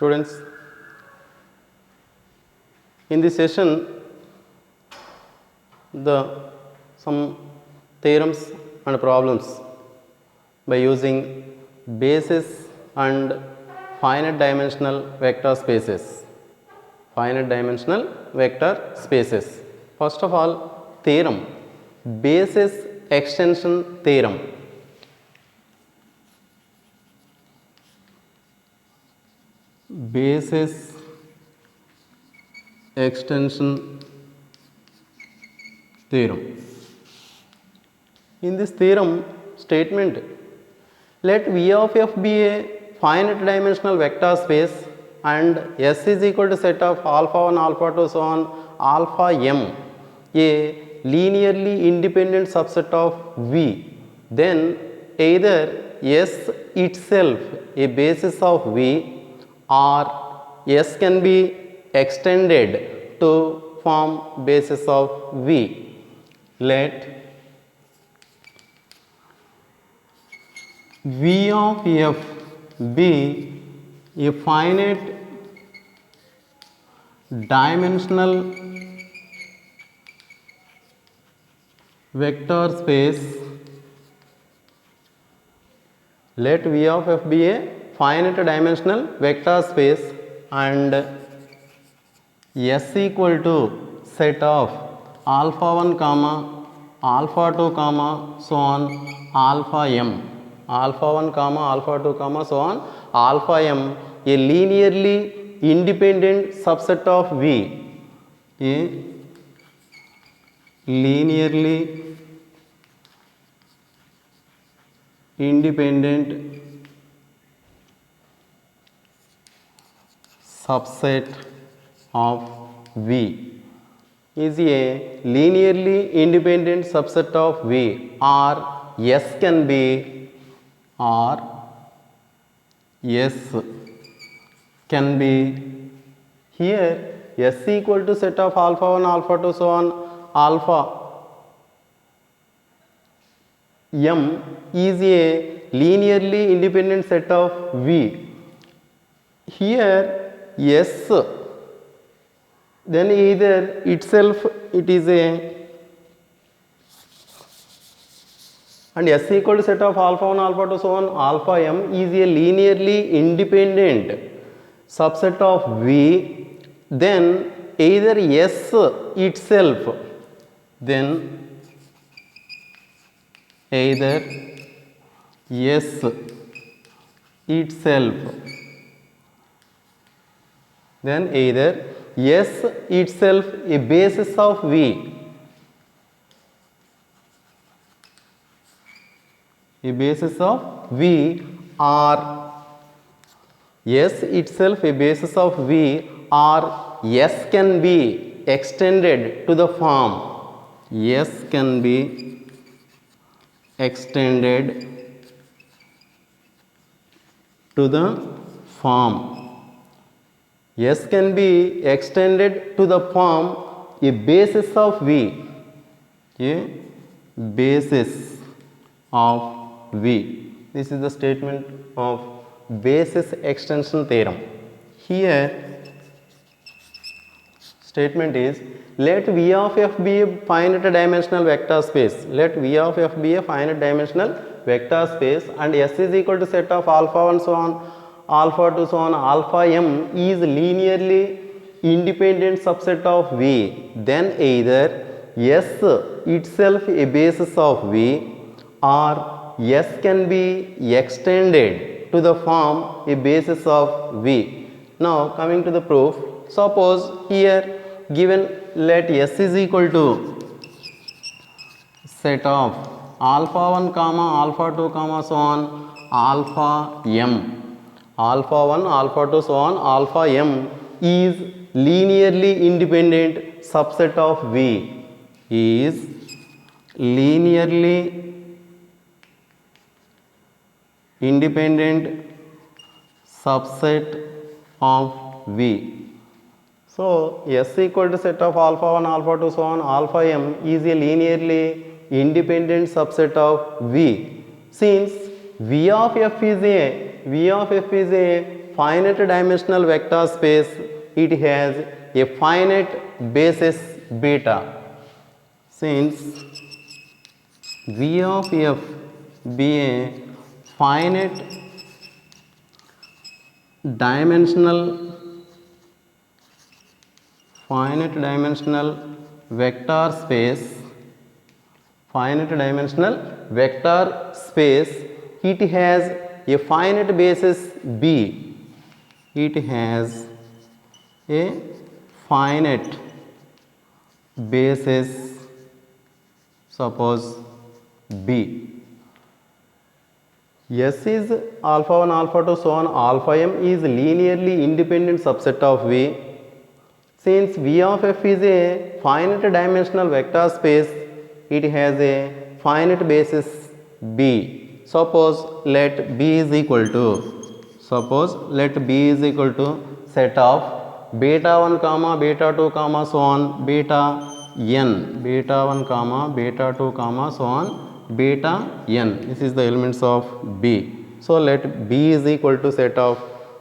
Students, in this session, some theorems and problems by using basis and finite dimensional vector spaces. Finite dimensional vector spaces. First of all, theorem, basis extension theorem. Basis extension theorem. In this theorem statement, let V of f be a finite dimensional vector space and S is equal to set of alpha 1, alpha 2, so on alpha m, a linearly independent subset of V. Then either S itself a basis of V or S can be extended to form basis of V. Let V of f be a finite dimensional vector space. Let V of f be a finite dimensional vector space and S equal to set of alpha 1 comma alpha 2 comma so on alpha m, alpha 1 comma alpha 2 comma so on alpha m, a linearly independent subset of V, a linearly independent subset of V is a linearly independent subset of V, or S can be, or S can be here S equal to set of alpha 1, alpha 2, so on alpha m is a linearly independent set of V. Here S, then either itself it is a, and S equal to set of alpha 1, alpha 2, so on alpha m is a linearly independent subset of V, then either S itself, then either S itself, then either S itself a basis of V, a basis of V, or S itself a basis of V, or S can be extended to the form, S can be extended to the form, S can be extended to the form a basis of V, a basis of V. This is the statement of basis extension theorem. Here statement is, let V of f be a finite dimensional vector space. Let V of f be a finite dimensional vector space and S is equal to set of alpha 1 so on alpha 2 so on alpha m is linearly independent subset of V. Then either S itself a basis of V, or S can be extended to the form a basis of V. Now coming to the proof, suppose here given let S is equal to set of alpha 1 comma alpha 2 comma so on alpha m, alpha 1 alpha 2 so on alpha m is linearly independent subset of V, is linearly independent subset of V. So S equal to set of alpha 1 alpha 2 so on alpha m is a linearly independent subset of V. Since V of f is a finite dimensional vector space, it has a finite basis beta. Since V of f be a finite dimensional vector space, it has a finite basis b. It has a finite basis, suppose b. S is alpha 1, alpha 2, so on alpha m is linearly independent subset of V. Since V of f is a finite dimensional vector space, it has a finite basis b. Suppose let b is equal to set of beta 1 comma beta 2 comma so on beta n, beta 1 comma beta 2 comma so on beta n. This is the elements of b. So let b is equal to set of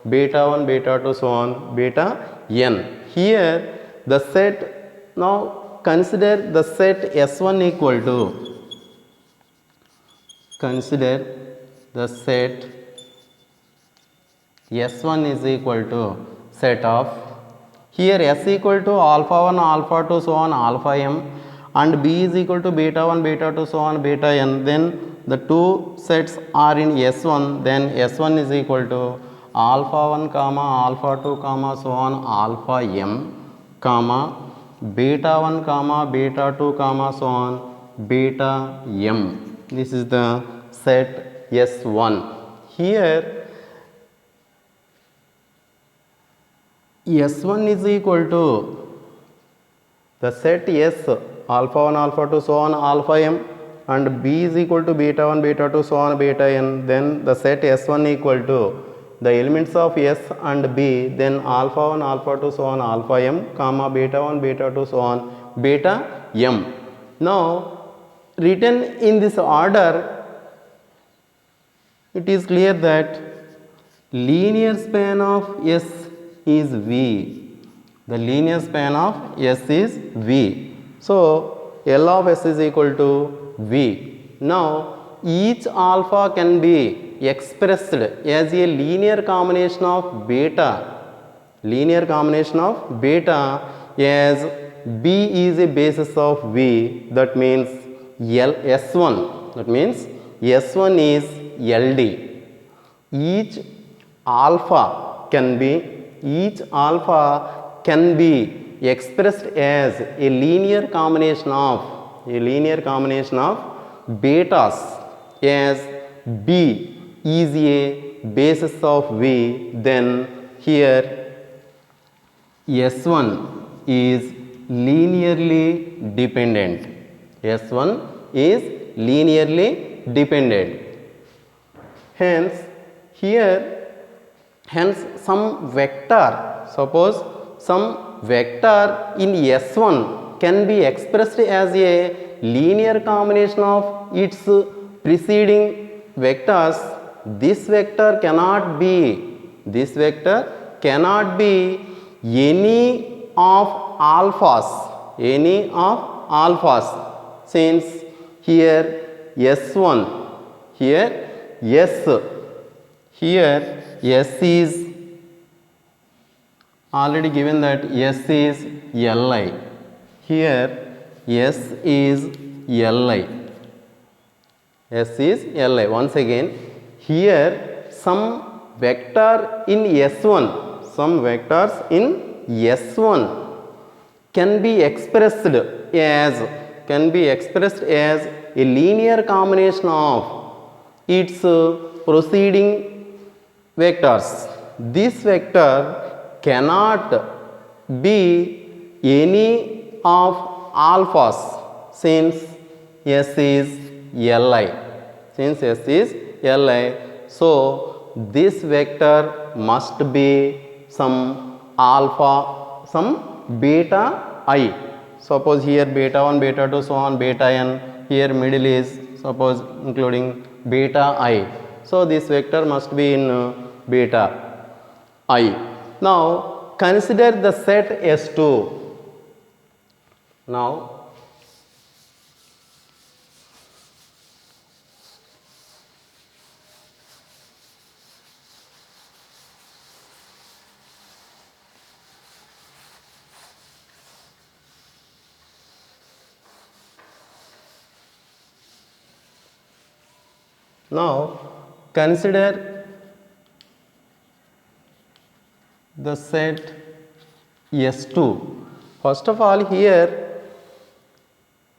beta 1 beta 2 so on beta n. Here the set, now consider the set S1 equal to, consider the set S1 is equal to set of, here S equal to alpha 1 alpha 2 so on alpha m and b is equal to beta 1 beta 2 so on beta n. Then the two sets are in S1, then S1 is equal to alpha 1 comma alpha 2 comma so on alpha m comma beta 1 comma beta 2 comma so on beta m. This is the set S1. Here S1 is equal to the set S alpha 1 alpha 2 so on alpha m and b is equal to beta 1 beta 2 so on beta n. Then the set S1 equal to the elements of S and b, then alpha 1 alpha 2 so on alpha m comma beta 1 beta 2 so on beta m. Now written in this order, it is clear that linear span of S is V. The linear span of S is V. So L of S is equal to V. Now each alpha can be expressed as a linear combination of beta, as B is a basis of V. That means S1, that means S1 is LD. Each alpha can be expressed as a linear combination of betas, as B is a basis of V. Then here S1 is linearly dependent. S1 is linearly dependent. Hence some vector, suppose some vector in S1 can be expressed as a linear combination of its preceding vectors. This vector cannot be any of alphas, since here S1, here S is already given that S is Li. Here S is Li. Once again, here some vector in S1, some vectors in S1 can be expressed as a linear combination of its preceding vectors. This vector cannot be any of alphas, since S is Li. So this vector must be some alpha, some beta I. Suppose here beta 1, beta 2, so on beta n. Here middle is suppose including beta I. So this vector must be in beta. I. Now consider the set S2. Now consider the set S2. First of all, here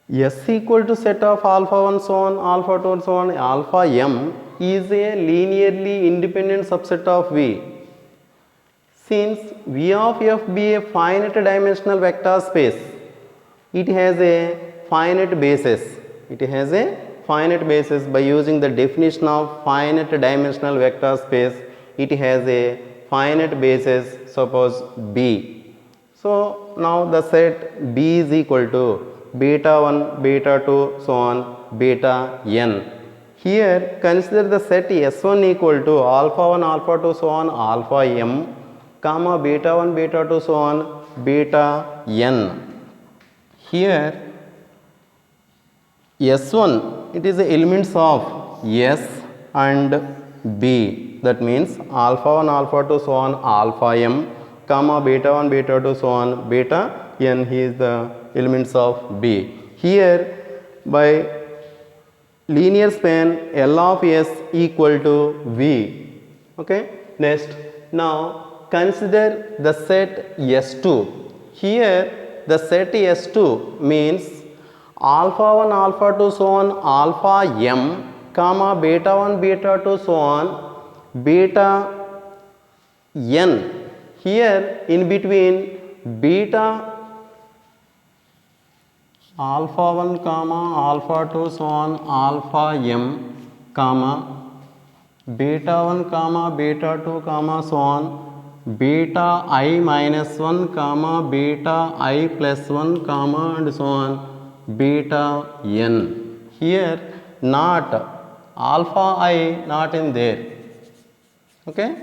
S equal to set of alpha 1 so on, alpha 2 so on, alpha m is a linearly independent subset of V. Since V of f be a finite dimensional vector space, it has a finite basis. It has a finite basis. By using the definition of finite dimensional vector space, it has a finite basis, suppose B. So now the set B is equal to beta 1, beta 2, so on, beta n. Here consider the set S1 equal to alpha 1, alpha 2, so on, alpha m, comma beta 1, beta 2, so on, beta n. Here S1, it is the elements of S and B. That means alpha 1, alpha 2, so on, alpha m, comma beta 1, beta 2, so on, beta n. He is the elements of B. Here by linear span L of S equal to V. Okay. Next, now consider the set S2. Here the set S2 means alpha 1, alpha 2, so on, alpha m, comma beta 1, beta 2, so on, beta n. Here in between beta alpha 1, comma alpha 2, so on, alpha m, comma beta 1, comma beta 2, comma so on, beta I minus 1, comma beta I plus 1, comma and so on, beta n. Here not alpha I not in there. Okay.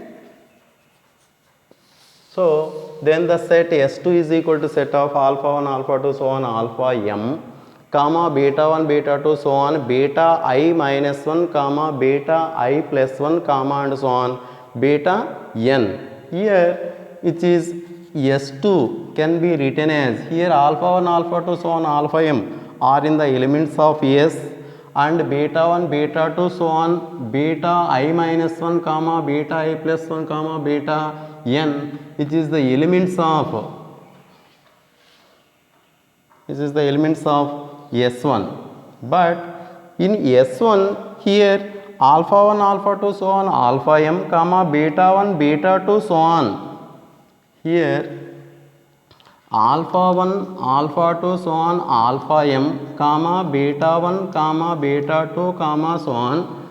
So then the set S2 is equal to set of alpha 1, alpha 2, so on, alpha m, comma beta 1, beta 2, so on, beta I minus 1, comma beta I plus 1, comma and so on, beta n. Here which is S2 can be written as, here alpha 1, alpha 2, so on, alpha m are in the elements of S, and beta 1, beta 2, so on, beta I minus 1, comma beta I plus 1, comma beta n, which is the elements of S1. But in S1 here alpha 1, alpha 2, so on, alpha m, comma beta 1, beta 2, so on. Here alpha 1, alpha 2, so on, alpha m, comma beta 1, comma beta 2, comma so on,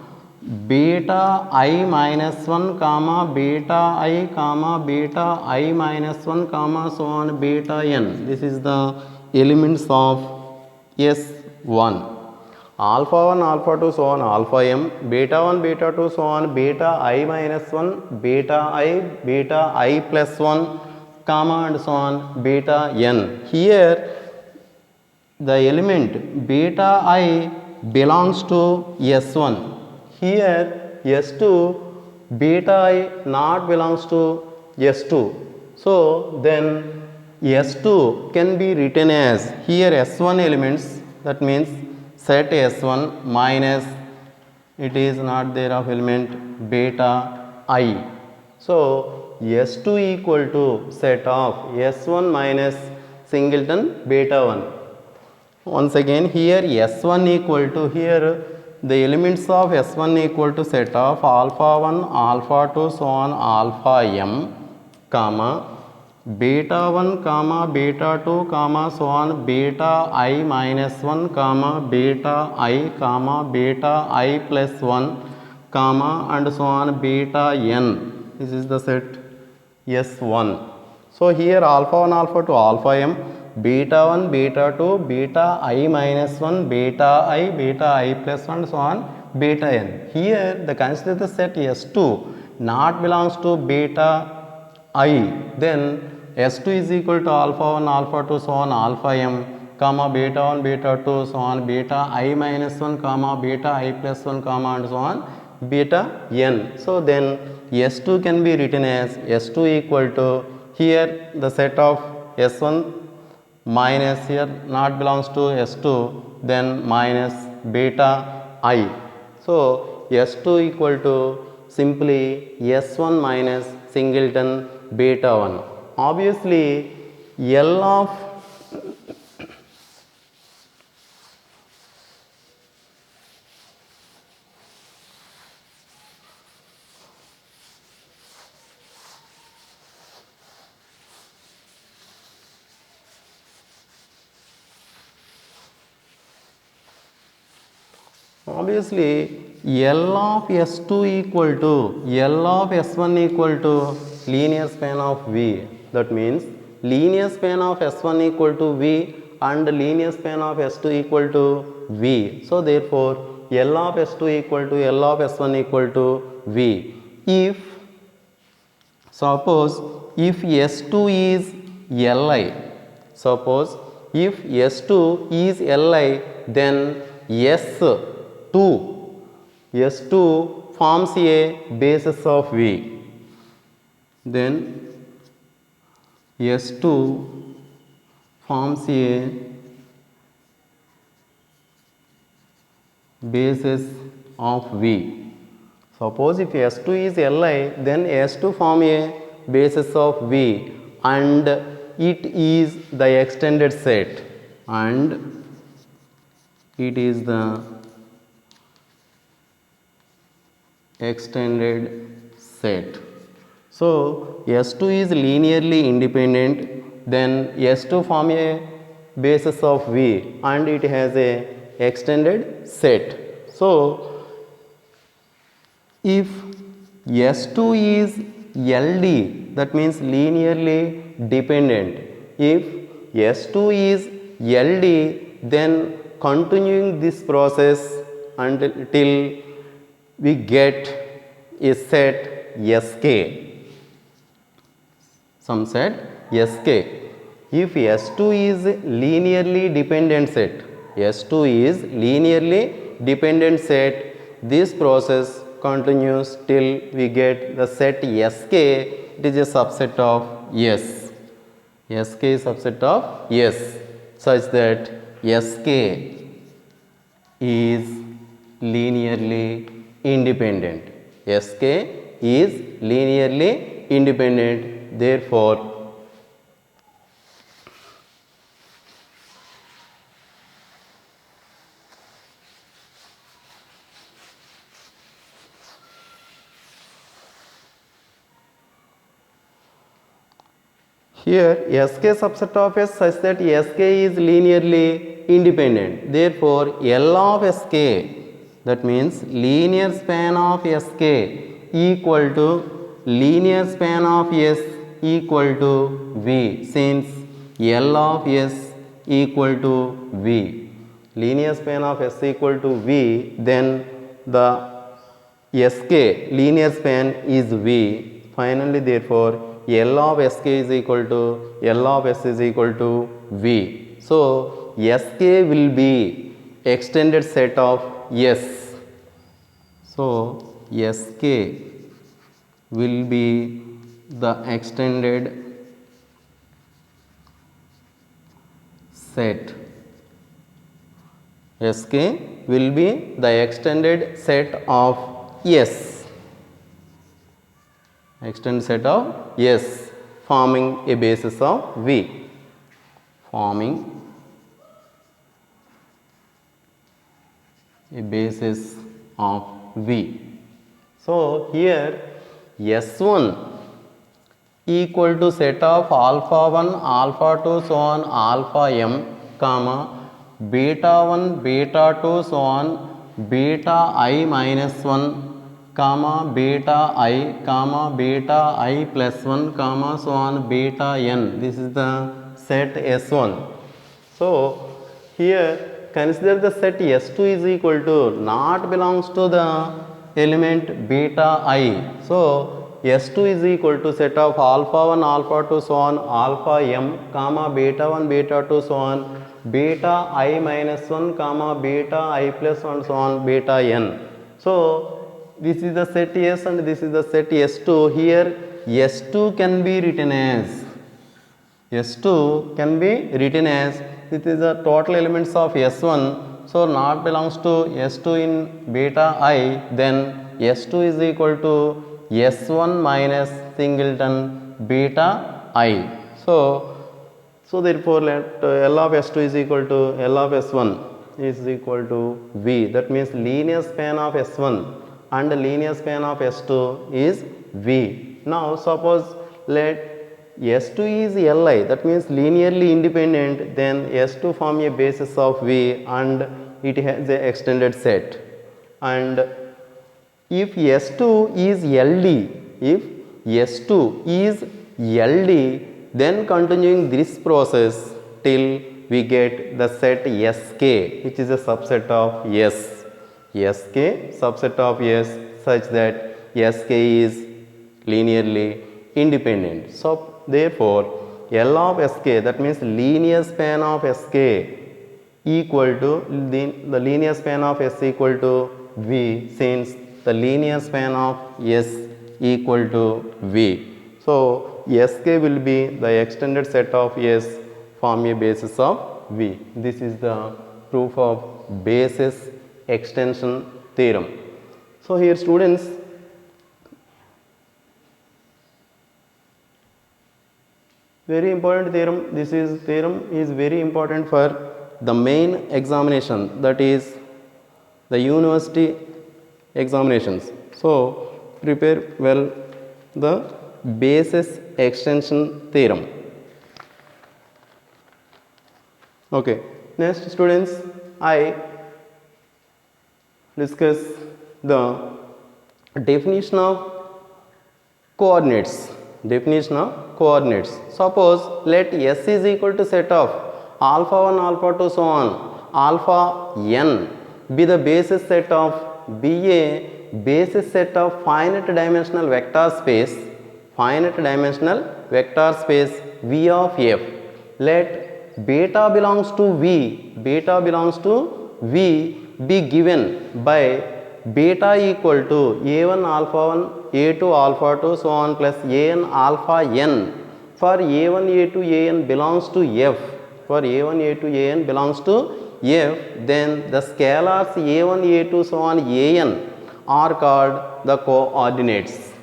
beta I minus 1, comma beta I, comma beta I minus 1, comma so on, beta n. This is the elements of S1. Alpha 1, alpha 2, so on, alpha m, beta 1, beta 2, so on, beta I minus 1, beta I plus 1, comma and so on, beta n. Here the element beta I belongs to S1. Here S2 beta I not belongs to S2. So then S2 can be written as, here S1 elements, that means set S1 minus, it is not there of element beta I. So S2 equal to set of S1 minus singleton beta 1. Once again here S1 equal to, here the elements of S1 equal to set of alpha 1, alpha 2, so on, alpha m, comma beta 1, comma beta 2, comma so on, beta I minus 1, comma beta I, comma beta I plus 1, comma and so on, beta n. This is the set S1. So here alpha 1, alpha 2, alpha m, beta 1, beta 2, beta I minus 1, beta I plus 1, so on, beta n. Here the consider the set S2 not belongs to beta I, then S2 is equal to alpha 1, alpha 2, so on alpha m, comma beta 1, beta 2, so on beta I minus 1, comma beta I plus 1, comma and so on beta n. So then S2 can be written as S2 equal to, here the set of S1 minus here not belongs to S2, then minus beta I. So S2 equal to simply S1 minus singleton beta 1. Obviously L of obviously L of S2 equal to L of S1 equal to linear span of V. That means linear span of S1 equal to V and linear span of S2 equal to V. So therefore L of S2 equal to L of S1 equal to V. If suppose if S2 is Li, suppose if S2 is Li, then S2 forms a basis of V. Then S2 forms a basis of V. Suppose if S2 is Li, then S2 form a basis of V and it is the extended set, and it is the extended set. So S2 is linearly independent, then S2 form a basis of V and it has a extended set. So if S2 is LD, that means linearly dependent. If S2 is LD, then continuing this process until we get a set Sk, some set Sk. If S2 is linearly dependent set, S2 is linearly dependent set, this process continues till we get the set Sk. It is a subset of S. Sk is subset of S such that Sk is linearly independent. Sk is linearly independent. Therefore here Sk subset of S such that Sk is linearly independent. Therefore L of Sk, that means linear span of Sk equal to linear span of S equal to V, since L of S equal to V. Linear span of S equal to V, then the Sk linear span is V. Finally therefore L of Sk is equal to L of S is equal to V. So Sk will be extended set of S. So Sk will be the extended set. Sk will be the extended set of S. Extended set of S forming a basis of V. Forming a basis of V. So here S1 equal to set of alpha 1, alpha 2, so on alpha m, comma beta 1, beta 2, so on beta I minus 1, comma beta I, comma beta I plus 1, comma so on beta n. This is the set S1. So here consider the set S2 is equal to not belongs to the element beta I. So S2 is equal to set of alpha 1, alpha 2, so on, alpha m, comma, beta 1, beta 2, so on, beta I minus 1, comma, beta I plus 1, so on, beta n. So this is the set S and this is the set S2. Here S2 can be written as S2 can be written as, this is the total elements of S1, so naught belongs to S2 in beta I, then S2 is equal to S1 minus singleton beta I. So therefore let L of S2 is equal to L of S1 is equal to V. That means linear span of S1 and linear span of S2 is V. Now suppose let S2 is Li, that means linearly independent, then S2 form a basis of V and it has a extended set. And if S2 is LD, then continuing this process till we get the set Sk, which is a subset of S. Sk subset of S such that Sk is linearly independent. So therefore L of Sk, that means linear span of Sk equal to the linear span of S equal to V, since the linear span of S equal to V. So Sk will be the extended set of S form a basis of V. This is the proof of basis extension theorem. So here students, very important theorem. This theorem is very important for the main examination, that is the university examinations. So prepare well the basis extension theorem. Okay. Next students, I discuss the definition of coordinates. Suppose let S is equal to set of alpha 1, alpha 2, so on, alpha n be the basis set of, be a basis set of finite dimensional vector space V of f. Let beta belongs to V be given by beta equal to a1 alpha 1, a2 alpha 2, so on, plus an alpha n for a1 a2 an belongs to f. For a1 a2 an belongs to f, then the scalars a1 a2 so on an are called the coordinates.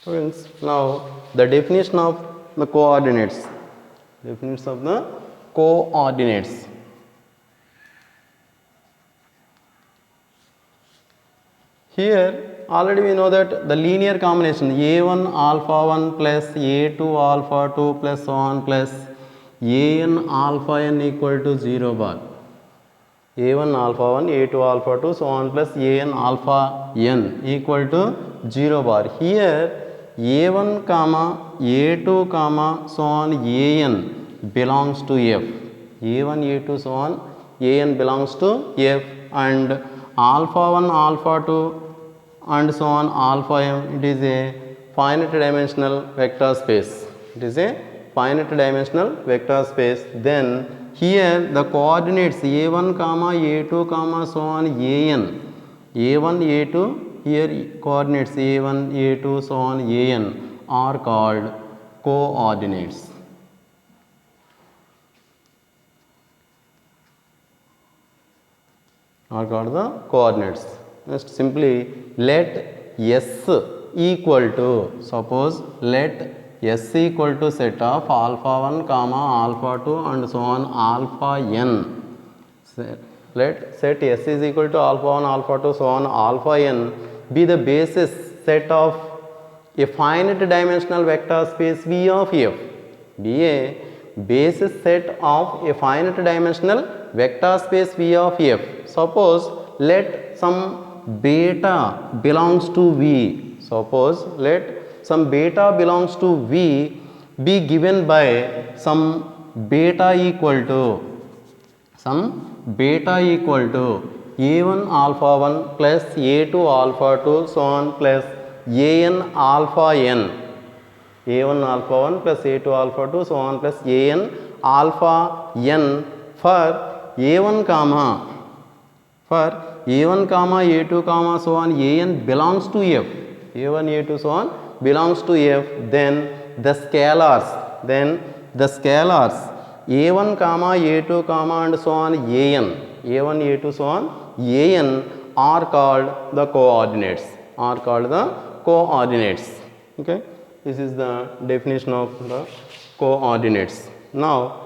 Friends, now the definition of the coordinates. Here already we know that the linear combination a1 alpha 1 plus a2 alpha 2 plus so on plus an alpha n equal to 0 bar. a1 alpha 1, a2 alpha 2, so on plus an alpha n equal to 0 bar. Here a1 comma a2 comma so on an belongs to f. a1 a2 so on an belongs to f, and alpha 1 alpha 2 and so on alpha m, it is a finite dimensional vector space. Then here the coordinates a1 comma a2 comma so on an, a1 a2, here coordinates a1 a2 so on an are called coordinates. Just simply let S equal to, suppose let S equal to set of alpha 1 comma alpha 2 and so on alpha n. Let set S is equal to alpha 1 alpha 2 so on alpha n be the basis set of a finite dimensional vector space V of F be a basis set of a finite dimensional vector space V of F. Suppose let some beta belongs to V. Suppose let some beta belongs to V be given by some beta equal to a1 alpha 1 plus a2 alpha 2 so on plus an alpha n, a1 alpha 1 plus a2 alpha 2 so on plus an alpha n for a1 comma a2 comma so on an belongs to F, a1 a2 so on belongs to F, then the scalars a1 comma a2 comma and so on an a1 a2 so on an are called the coordinates, okay. This is the definition of the coordinates. Now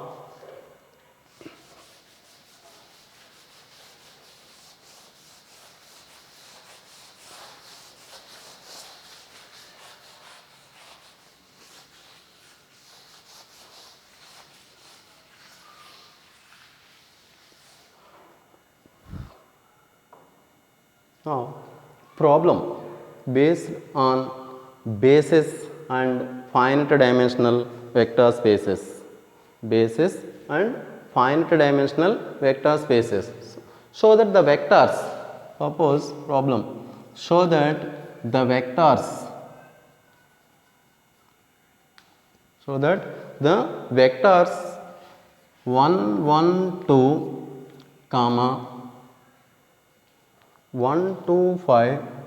problem based on basis and finite dimensional vector spaces. Basis and finite dimensional vector spaces. Show that the vectors, suppose problem, show that the vectors, so that the vectors 1 1 2 comma 1 2 5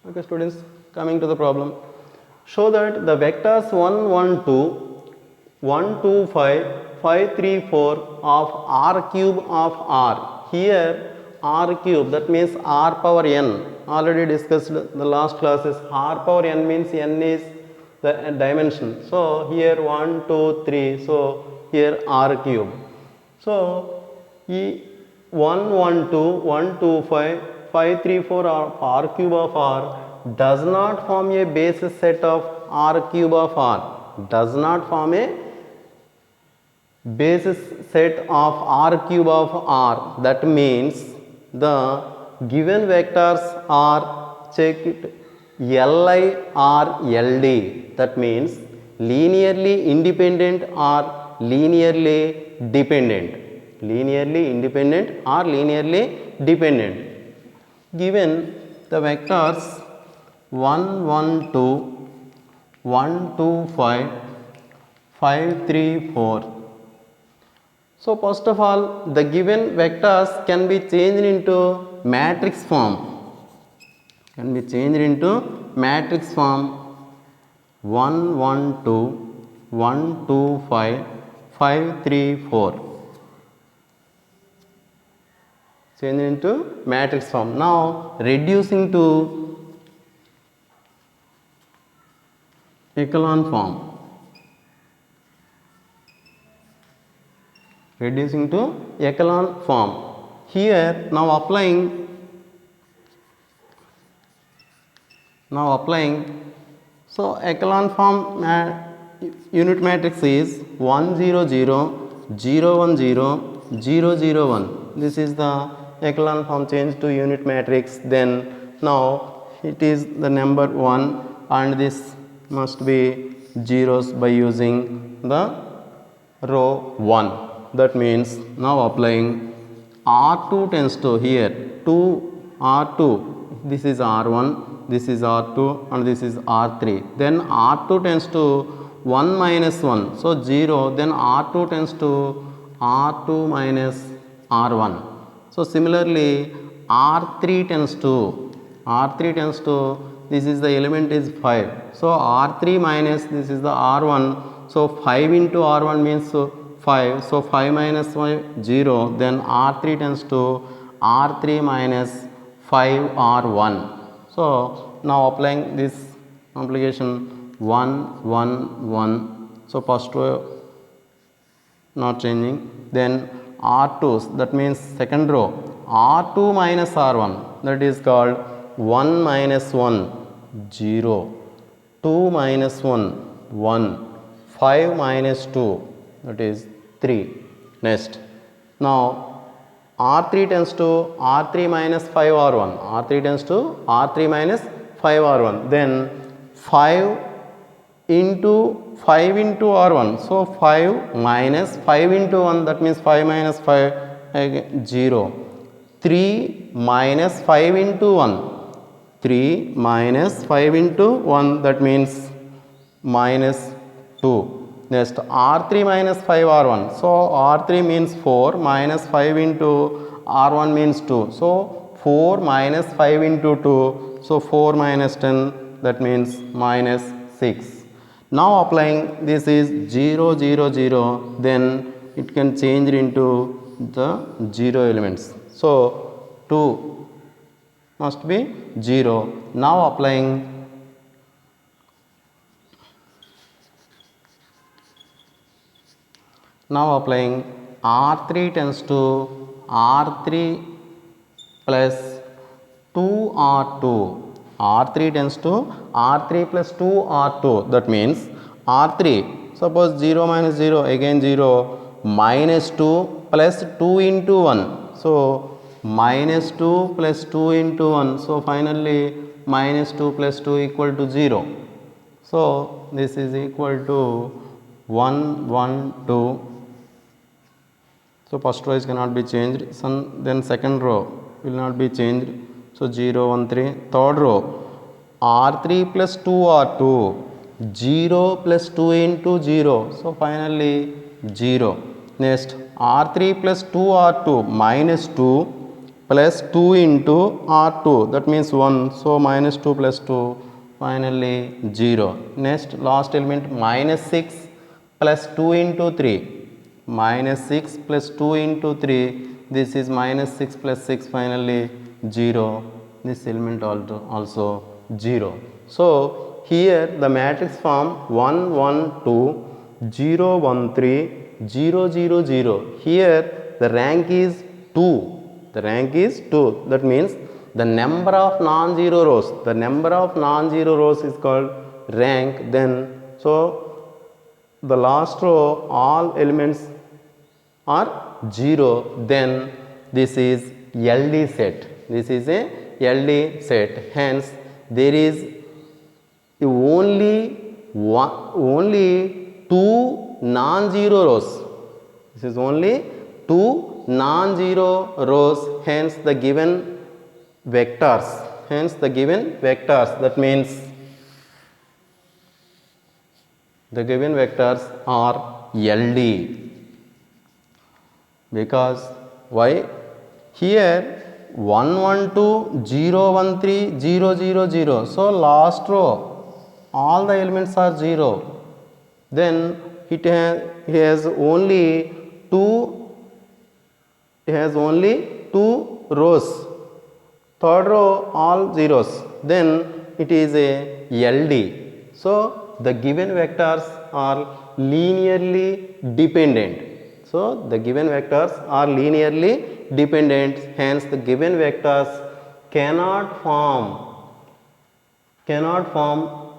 Okay students, coming to the problem, show that the vectors 1 1 2 1 2 5 5 3 4 of r cube of r, here r cube that means r power n, already discussed the last classes, r power n means n is the dimension, so here 1 2 3, so here r cube, so 1 1 2 1 2 5 5 3 4 of r cube of r does not form a basis set of r cube of r, does not form a basis set of r cube of r. That means the given vectors are checked Li or Ld, that means linearly independent or linearly dependent, linearly independent or linearly dependent. Given the vectors 1 1 2 1 2 5 5 3 4, so first of all the given vectors can be changed into matrix form, 1 1 2 1 2 5 5 3 4, change into matrix form. Now reducing to echelon form, reducing to echelon form. Here now applying so echelon form unit matrix is 1 0 0 0 1 0 0 0 1. This is the echelon form change to unit matrix. Then now it is the number 1 and this must be zeros by using the row 1. That means now applying R2 tends to here 2 R2, this is R1, this is R2 and this is R3. Then R2 tends to 1 minus 1, so 0, then R2 tends to R2 minus R1. So similarly R3 tends to, this is the element is 5, so R3 minus this is the R1, so 5 into R1 means 5, so 5 minus 5 0, then R3 tends to R3 minus 5 R1. So now applying this application 1 1 1, so first row not changing, then R2s, that means second row, R2 minus R1, that is called 1 minus 1 0, 2 minus 1 1, 5 minus 2, that is 3. Next, now R3 tends to R3 minus 5 R1, R3 tends to R3 minus 5 R1, then 5 into 5 into R1, so 5 minus 5 into 1, that means 5 minus 5 again 0, 3 minus 5 into 1, 3 minus 5 into 1, that means minus 2. Next R3 minus 5 R1, so R3 means 4, minus 5 into R1 means 2, so 4 minus 5 into 2, so 4 minus 10, that means minus 6. Now applying this is 0 0 0, then it can change into the 0 elements, so 2 must be 0. Now applying R3 tends to R3 plus 2R2, R3 tends to R3 plus 2R2, that means R3, suppose 0 minus 0 again 0, minus 2 plus 2 into 1, so minus 2 plus 2 into 1, so finally minus 2 plus 2 equal to 0, so this is equal to 1 1 2. So first row is cannot be changed, then second row will not be changed, so 0 1 3. Third row R3 plus 2R2, 0 plus 2 into 0, so finally 0. Next R3 plus 2R2 minus 2 plus 2 into R2, that means 1, so minus 2 plus 2, finally 0. Next last element minus 6 plus 2 into 3, minus 6 plus 2 into 3, this is minus 6 plus 6, finally 0, this element also 0. So here the matrix form 1 1 2 0 1 3 0 0 0, here the rank is 2, the rank is 2, that means the number of non-zero rows, the number of non-zero rows is called rank. Then so the last row all elements are 0, then this is LD set, this is a LD set, hence there is only two non-zero rows, this is only two non-zero rows, hence the given vectors, that means the given vectors are LD. Because why? Here 1 1 2 0 1 3 0 0 0, so last row all the elements are 0, then it has only two rows, third row all zeros, then it is a LD. So the given vectors are linearly dependent, so the given vectors are linearly dependent, hence the given vectors cannot form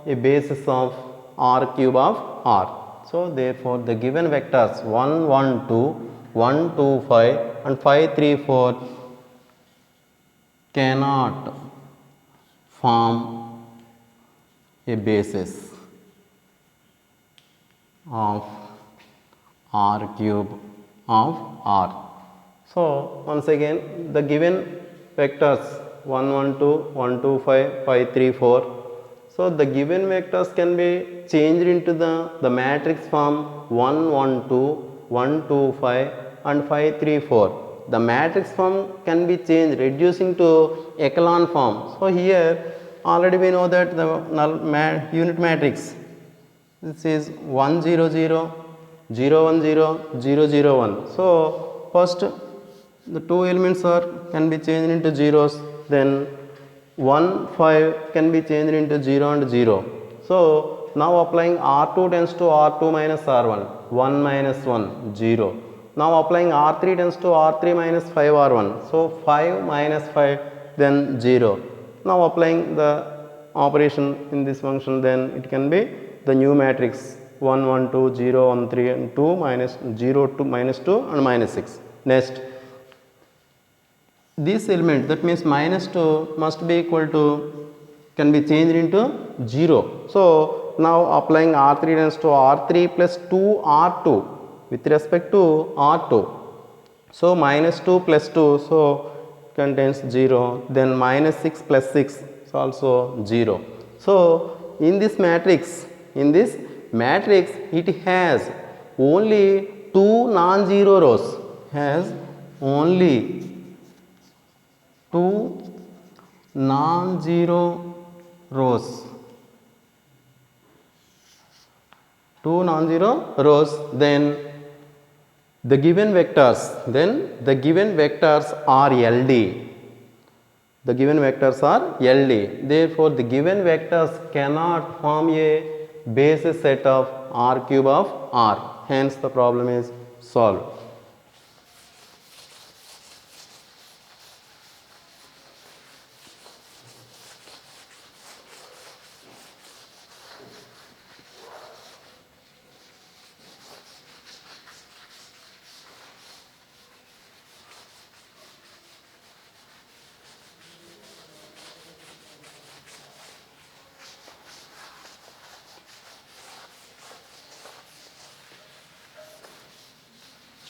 a basis of R cube of R. So therefore the given vectors 1 1 2 1 2 5 and 5 3 4 cannot form a basis of R cube of R. So once again the given vectors 1 1 2 1 2 5 5 3 4. So the given vectors can be changed into the matrix form 1 1 2 1 2 5 and 5 3 4. The matrix form can be changed reducing to echelon form. So here already we know that the unit matrix, this is 1 0 0 0 1 0 0 0 1. So first the two elements are can be changed into zeros, then 1 5 can be changed into 0 and 0. So now applying R2 tends to R2 minus R1, 1 minus 1 0. Now applying R3 tends to R3 minus 5 R1, so 5 minus 5 then 0. Now applying the operation in this function, then it can be the new matrix 1 1 2 0 1 3 and 2 minus 0 2 minus 2 and minus 6. Next, this element, that means minus 2 must be equal to, can be changed into 0. So now applying R3 tends to R3 plus 2 R2 with respect to R2. So minus 2 plus 2, so contains 0, then minus 6 plus 6 is also 0. So in this matrix, it has only two non-zero rows, has only two non-zero rows, then the given vectors are LD. The given vectors are LD. Therefore the given vectors cannot form a basis set of R cube of R. Hence the problem is solved.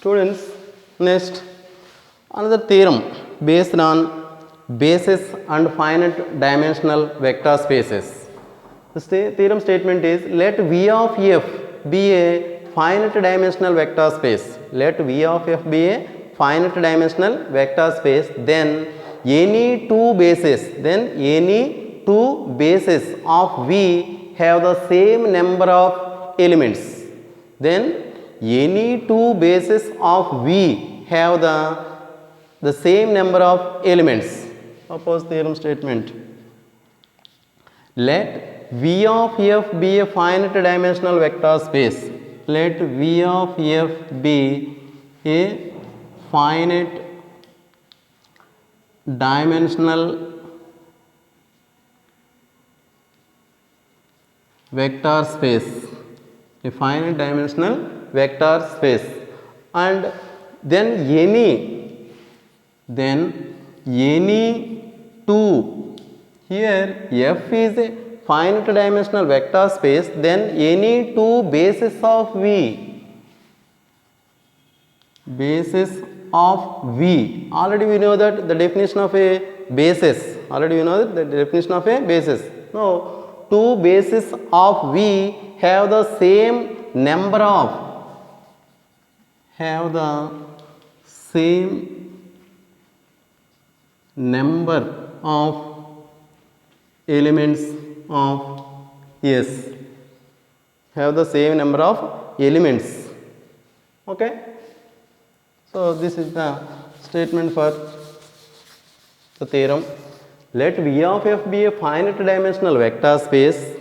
Students, next another theorem based on basis and finite dimensional vector spaces. The theorem statement is, let V of f be a finite dimensional vector space. Let V of f be a finite dimensional vector space, then any two bases of V have the same number of elements. Then any two bases of V have the same number of elements. Suppose theorem statement, let V of f be a finite dimensional vector space. Let V of f be a finite dimensional vector space, a finite dimensional vector space, and then any two, here f is a finite dimensional vector space, then any two bases of V, already we know that the definition of a basis, no, two bases of V have the same number of elements of S, okay. So this is the statement for the theorem. Let V of f be a finite dimensional vector space,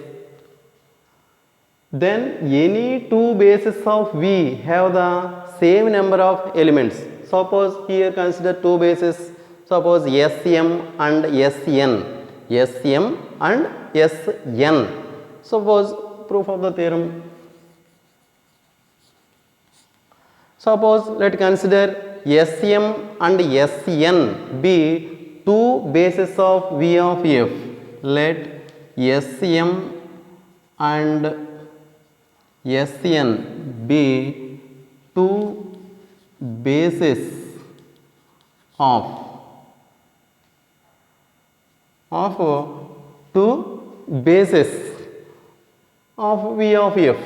then any two bases of V have the same number of elements. Suppose here consider two bases, suppose Sm and Sn. Suppose proof of the theorem. Suppose let consider Sm and Sn be two bases of V of f. Let Sm and Sn be two bases of of two bases of V of f.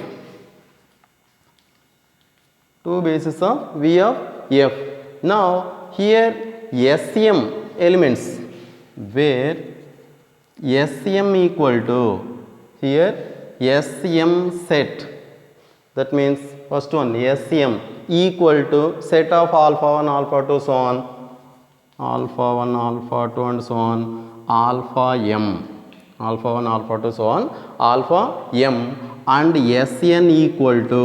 Two bases of V of f. Now here SM elements, where SM equal to, here SM set, that means first one SM equal to set of alpha 1, alpha 2, so on, alpha 1, alpha 2 and so on, alpha m, alpha 1, alpha 2, so on, alpha m, and Sn equal to,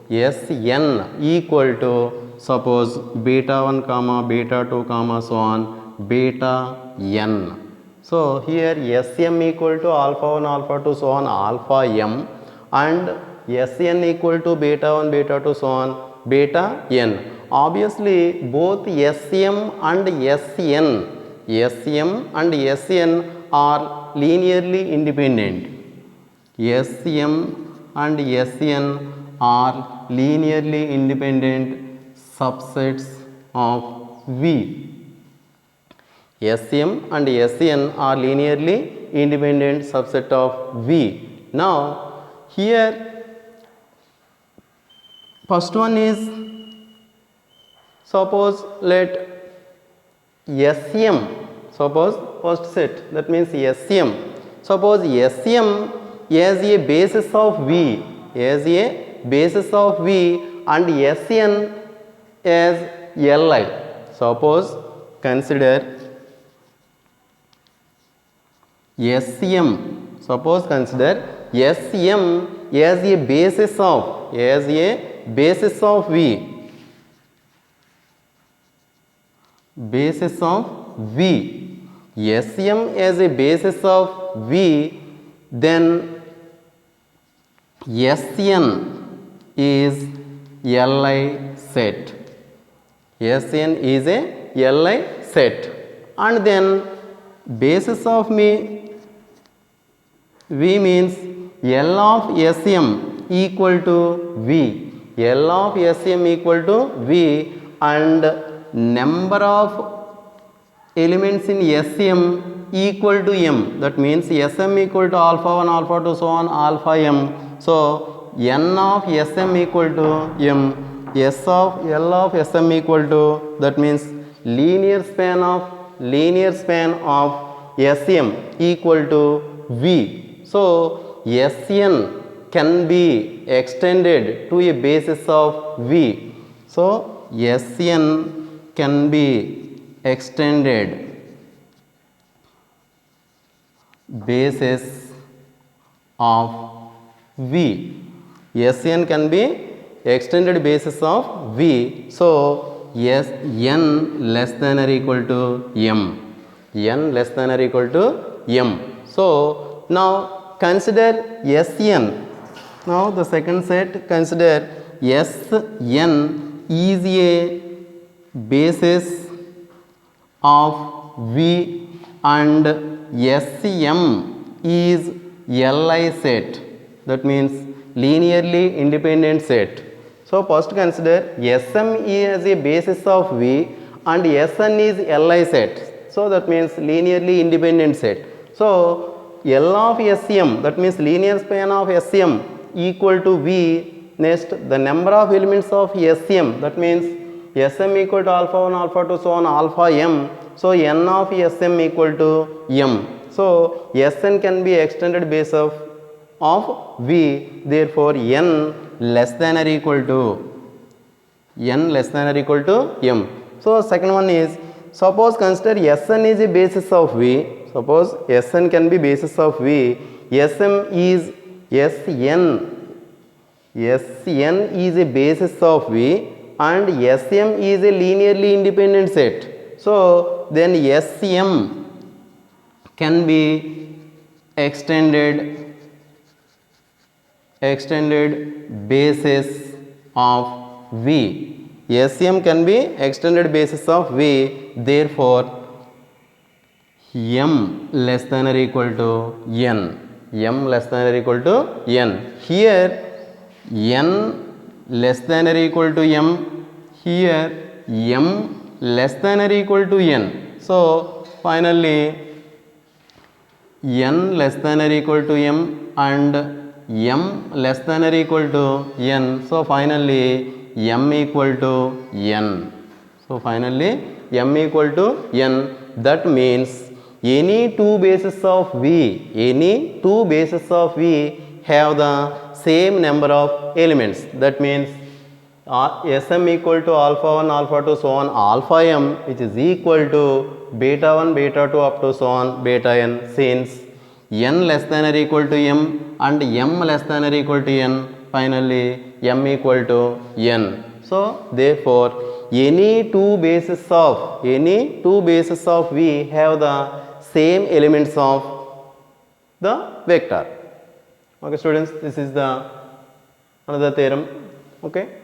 Sn equal to, suppose beta 1 comma beta 2 comma so on, beta n. So here Sm equal to alpha 1, alpha 2, so on, alpha m, and Sn equal to beta 1, beta 2, so on, beta n. Obviously both Sm and Sn, Sm and Sn are linearly independent. Sm and Sn are linearly independent subsets of V. Sm and Sn are linearly independent subset of V. Now here first one is, suppose let Sm, suppose first set, that means Sm, suppose Sm as a basis of V, as a basis of V, and Sn as Li. Suppose consider Sm, suppose consider Sm as a basis of, as a basis of V, basis of V, Sm as a basis of V, then Sn is Li set, Sn is a Li set, and then basis of V means L of Sm equal to V, L of Sm equal to V, and number of elements in Sm equal to m, that means Sm equal to alpha 1, alpha 2, so on, alpha m. So n of Sm equal to m, S of L of Sm equal to, that means linear span of Sm equal to V. So Sn can be extended to a basis of V. So Sn can be extended basis of V. Sn can be extended basis of V. So n less than or equal to m, n less than or equal to m. So now consider Sn. Now the second set, consider Sn is a basis of V and Sm is Li set, that means linearly independent set. So first consider Sm is a basis of V and Sn is Li set, so that means linearly independent set. So L of Sm, that means linear span of Sm equal to V. Next, the number of elements of Sm, that means Sm equal to alpha 1, alpha 2, so on, alpha m. So n of Sm equal to m. So Sn can be extended base of V. Therefore n less than or equal to m. So second one is, suppose consider Sn is a basis of V. Suppose Sn can be basis of V. Sn is a basis of V and Sm is a linearly independent set. So then Sm can be extended basis of V. Sm can be extended basis of V. Therefore m less than or equal to n, m less than or equal to n. Here n less than or equal to m, here m less than or equal to n. So finally n less than or equal to m and m less than or equal to n. So finally m equal to n. So finally m equal to n. That means any two bases of v, have the same number of elements. That means Sm equal to alpha 1, alpha 2, so on alpha m, which is equal to beta 1, beta 2 up to so on beta n, since n less than or equal to m and m less than or equal to n, finally m equal to n. So therefore any two bases of v have the same elements of the vector. Okay students, this is the another theorem. Okay.